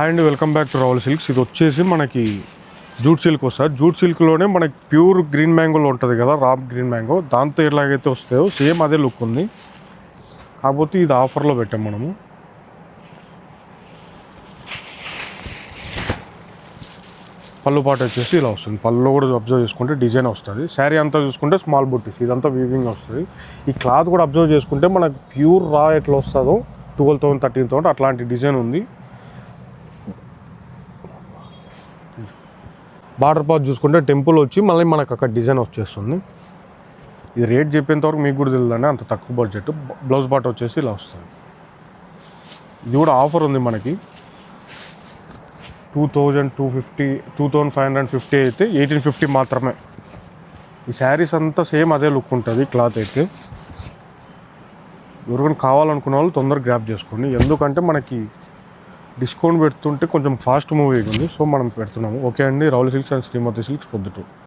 And welcome back to Ravula silks. ఇది వచ్చేసి మనకి జూట్ సిల్క్ వస్తుంది. జూట్ సిల్క్లోనే మనకి ప్యూర్ గ్రీన్ మ్యాంగోలో ఉంటుంది కదా, రా గ్రీన్ మ్యాంగో, దాంతో ఎలాగైతే వస్తాయో సేమ్ అదే లుక్ ఉంది. కాకపోతే ఇది ఆఫర్లో పెట్టాం మనము. పళ్ళు పాట వచ్చేసి ఇలా వస్తుంది. పళ్ళు కూడా అబ్జర్వ్ చేసుకుంటే డిజైన్ వస్తుంది. శారీ అంతా చూసుకుంటే స్మాల్ బుట్టీస్, ఇదంతా వీవింగ్ వస్తుంది. ఈ క్లాత్ కూడా అబ్జర్వ్ చేసుకుంటే మనకు ప్యూర్ రా ఎట్లా వస్తుందో 12,000 13,000 అట్లాంటి డిజైన్ ఉంది. బార్డర్ పార్ట్ చూసుకుంటే టెంపుల్ వచ్చి మళ్ళీ మనకు అక్కడ డిజైన్ వచ్చేస్తుంది. ఇది రేట్ చెప్పేంత వరకు మీకు కూడా తెలియదండి, అంత తక్కువ బడ్జెట్. బ్లౌజ్ పార్ట్ వచ్చేసి ఇలా వస్తుంది. ఇది కూడా ఆఫర్ ఉంది మనకి. 2,550 అయితే 1,850 మాత్రమే. ఈ శారీస్ అంతా సేమ్ అదే లుక్ ఉంటుంది. క్లాత్ అయితే ఎవరికైనా కావాలనుకున్న వాళ్ళు తొందరగా గ్రాప్ చేసుకోండి. ఎందుకంటే మనకి డిస్కౌంట్ పెడుతుంటే కొంచెం ఫాస్ట్ మూవింగ్ ఉంది, సో మనం పెడుతున్నాము. ఓకే అండి. Ravula silks and Srimathi silks Proddatur.